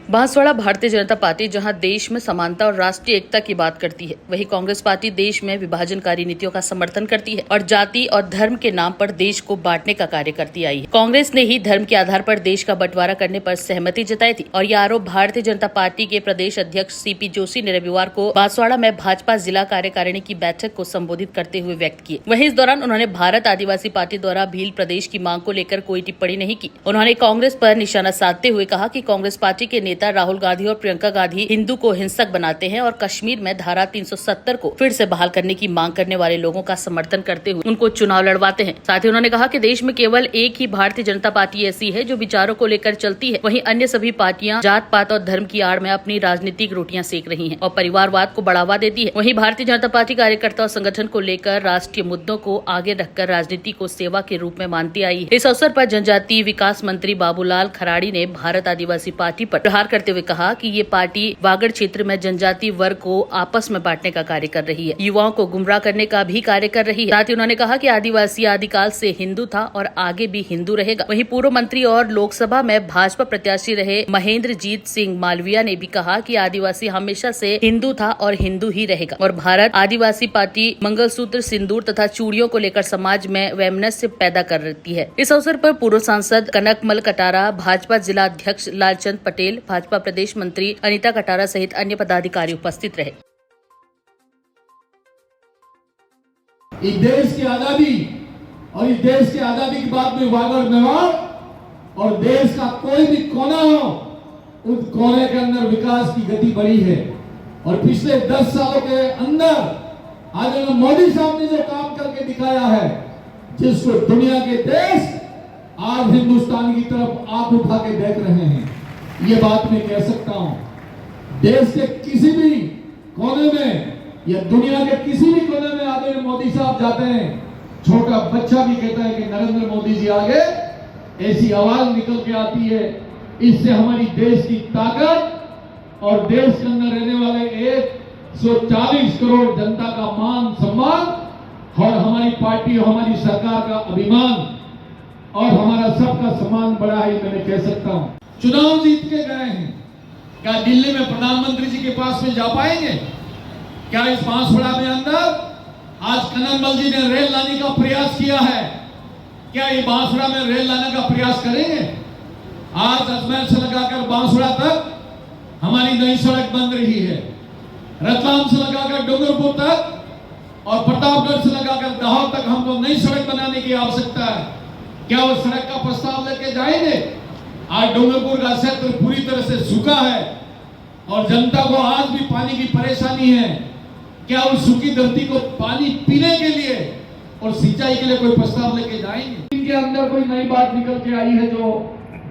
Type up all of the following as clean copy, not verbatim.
Banswara Bharatiya Janata party जहां देश में समानता और राष्ट्रीय एकता की बात करती है, वहीं कांग्रेस पार्टी देश में विभाजनकारी नीतियों का समर्थन करती है और जाति और धर्म के नाम पर देश को बांटने का कार्य करती आई है। कांग्रेस ने ही धर्म के आधार पर देश का बंटवारा करने पर सहमति जताई थी और यह आरोप भारतीय जनता पार्टी के प्रदेश अध्यक्ष सीपी जोशी ने रविवार को बांसवाड़ा में भाजपा जिला कार्यकारिणी की बैठक को संबोधित करते हुए व्यक्त किए। वहीं इस दौरान उन्होंने भारत आदिवासी पार्टी द्वारा भील प्रदेश की मांग को लेकर कोई टिप्पणी नहीं की। उन्होंने कांग्रेस पर निशाना साधते हुए कहा कि कांग्रेस पार्टी के नेता राहुल गांधी और प्रियंका गांधी हिंदू को हिंसक बनाते हैं और कश्मीर में धारा 370 को फिर से बहाल करने की मांग करने वाले लोगों का समर्थन करते हुए उनको चुनाव लड़वाते हैं। साथ ही उन्होंने कहा कि देश में केवल एक ही भारतीय जनता पार्टी ऐसी है जो विचारों को लेकर चलती है, वहीं अन्य सभी पार्टियां जात पात और धर्म की आड़ में अपनी राजनीतिक रोटियां सेक रही हैं और परिवारवाद को बढ़ावा देती है। वहीं भारतीय जनता पार्टी कार्यकर्ता और संगठन को लेकर राष्ट्रीय मुद्दों को आगे रखकर राजनीति को सेवा के रूप में मानती आई है। इस अवसर पर जनजातीय विकास मंत्री बाबूलाल खराड़ी ने भारत आदिवासी पार्टी पर प्रहार करते हुए कहा कि ये पार्टी वागड़ क्षेत्र में जनजातीय वर्ग को आपस में बांटने का कार्य कर रही है, युवाओं को गुमराह करने का भी कार्य कर रही है। साथ ही उन्होंने कहा कि आदिवासी आदिकाल से हिंदू था और आगे भी हिंदू रहेगा। वहीं पूर्व मंत्री और लोकसभा में भाजपा प्रत्याशी रहे महेंद्रजीत सिंह मालविया ने भी कहा कि आदिवासी हमेशा से हिंदू था और हिंदू ही रहेगा और भारत आदिवासी पार्टी मंगलसूत्र, सिंदूर तथा चूड़ियों को लेकर समाज में वैमनस्य पैदा कर रही है। इस अवसर पर पूर्व सांसद कनकमल कटारा, भाजपा जिला अध्यक्ष लालचंद पटेल, भाजपा प्रदेश मंत्री अनीता कटारा सहित अन्य पदाधिकारी उपस्थित रहे। इस देश की आजादी और इस देश की आजादी के बाद में वागड़ मेवाड़ और देश का कोई भी कोना हो, उस कोने के अंदर विकास की गति बढ़ी है और पिछले 10 सालों के अंदर आज मोदी साहब ने जो काम करके दिखाया है, जिसको दुनिया के देश आज हिंदुस्तान की तरफ आंख उठा के देख रहे हैं, ये बात मैं कह सकता हूं। देश के किसी भी कोने में या दुनिया के किसी भी कोने में आगे मोदी साहब जाते हैं, छोटा बच्चा भी कहता है कि नरेंद्र मोदी जी आगे, ऐसी आवाज निकल के आती है। इससे हमारी देश की ताकत और देश के अंदर रहने वाले 140 करोड़ जनता का मान सम्मान और हमारी पार्टी और हमारी सरकार का अभिमान और हमारा सबका सम्मान बढ़ा है, मैंने कह सकता हूं। चुनाव जीत के गए हैं, क्या दिल्ली में प्रधानमंत्री जी के पास में जा पाएंगे? क्या इस बांसवाड़ा में अंदर आज कनकमल जी ने रेल लाने का प्रयास किया है? क्या ये बांसवाड़ा में रेल लाने का प्रयास करेंगे? आज अजमेर से लगाकर बांसवाड़ा तक हमारी नई सड़क बन रही है, रतलाम से लगाकर डूंगरपुर तक और प्रतापगढ़ से लगाकर दाहोद तक हमको नई सड़क बनाने की आवश्यकता है। क्या वो सड़क का प्रस्ताव लेके जाएंगे? आज डूंगरपुर का क्षेत्र पूरी तरह से सूखा है और जनता को आज भी पानी की परेशानी है। क्या उस सूखी धरती को पानी पीने के लिए और सिंचाई के लिए कोई प्रस्ताव लेके जाएंगे? इनके अंदर कोई नई बात निकल के आई है जो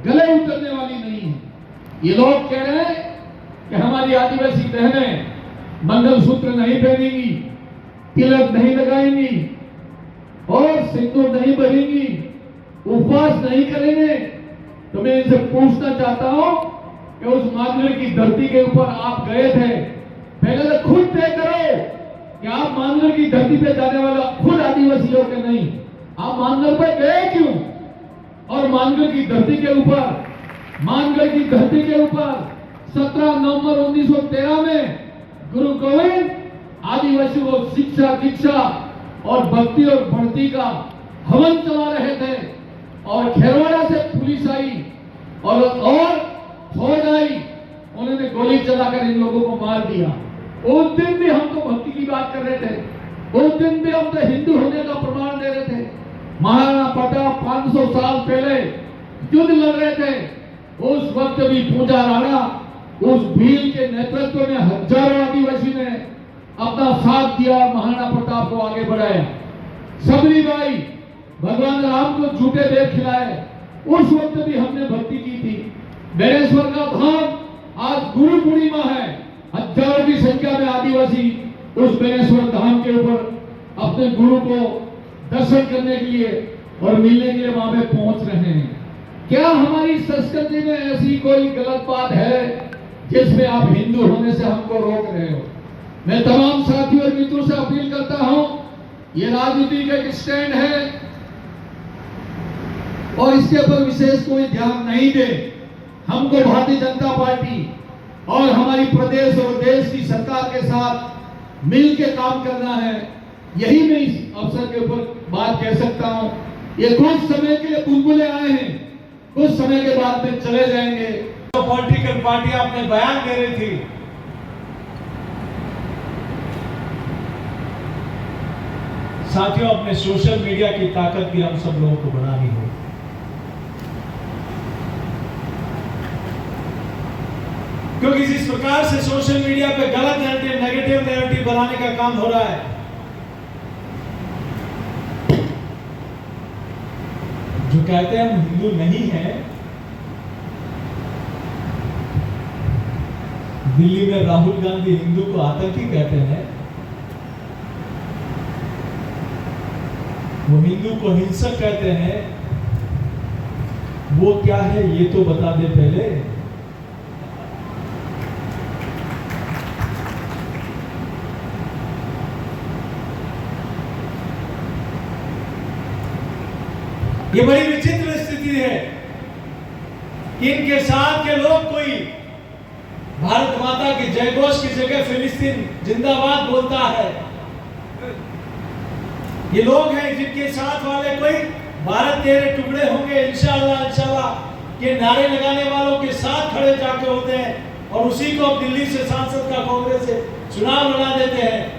गले उतरने वाली नहीं है। ये लोग कह रहे हैं कि हमारी आदिवासी बहनें मंगलसूत्र नहीं पहनेंगी, तिलक नहीं लगाएंगी और सिंदूर नहीं भरेंगी, उपवास नहीं करेंगे। तो मैं इनसे पूछना चाहता हूं कि उस मानगढ़ की धरती के ऊपर आप गए थे, पहले तो खुद तय करो कि आप मानगढ़ की धरती पे जाने वाला खुद आदिवासी हो के नहीं, आप मानगढ़ पे गए क्यों? और मानगढ़ की धरती के ऊपर 17 नवंबर 1913 में गुरु गोविंद आदिवासी को शिक्षा, दीक्षा और भक्ति और भक्ति का हवन चला रहे थे और खेरवाड़ा से पुलिस आई और फौज आई, उन्होंने गोली चलाकर इन लोगों को मार दिया। उस दिन भी हम तो भक्ति की बात कर रहे थे, उस दिन भी हम तो हिंदू होने का प्रमाण दे रहे थे। महाराणा प्रताप 500 साल पहले युद्ध लड़ रहे थे, उस वक्त भी पूजा राणा, उस भील के नेतृत्व में हजारों आदिवासी ने अपना साथ दिया, महाराणा प्रताप को आगे बढ़ाया। सबरी बाई भगवान राम को झूठे बेर खिलाए, उस वक्त भी हमने भक्ति की थी। बेनेश्वर का धाम आज गुरु पूर्णिमा है, हजारों की संख्या में आदिवासी उस बेनेश्वर धाम के ऊपर अपने गुरु को दर्शन करने के लिए और मिलने के लिए वहां पे पहुंच रहे हैं। क्या हमारी संस्कृति में ऐसी कोई गलत बात है जिसमें आप हिंदू होने से हमको रोक रहे हो? मैं तमाम साथियों और मित्रों से अपील करता हूं, ये राजनीति का एक स्टैंड है और इसके ऊपर विशेष कोई ध्यान नहीं दे। हमको भारतीय जनता पार्टी और हमारी प्रदेश और देश की सरकार के साथ मिल के काम करना है। यही मैं इस अवसर के ऊपर बात कह सकता हूं। ये कुछ समय के लिए बुलबुले आए हैं, कुछ समय के बाद में चले जाएंगे। तो पॉलिटिकल पार्टी आपने बयान दे रही थी, साथियों अपने सोशल मीडिया की ताकत भी हम सब लोगों को बढ़ानी होगी। क्योंकि जिस प्रकार से सोशल मीडिया पे गलत नैरेटिव, नेगेटिव नैरेटिव बनाने का काम हो रहा है, जो कहते हैं हम हिंदू नहीं हैं, दिल्ली में राहुल गांधी हिंदू को आतंकी कहते हैं, वो हिंदू को हिंसक कहते हैं, वो क्या है ये तो बता दे पहले। ये बड़ी विचित्र स्थिति है कि इनके साथ के लोग कोई भारत माता की जयघोष की जगह फिलिस्तीन जिंदाबाद बोलता है। ये लोग हैं जिनके साथ वाले कोई भारत तेरे टुकड़े होंगे इंशाअल्लाह इंशाअल्लाह के नारे लगाने वालों के साथ खड़े जाके होते हैं, और उसी को अब दिल्ली से सांसद का कांग्रेस से चुनाव लड़ा देते हैं।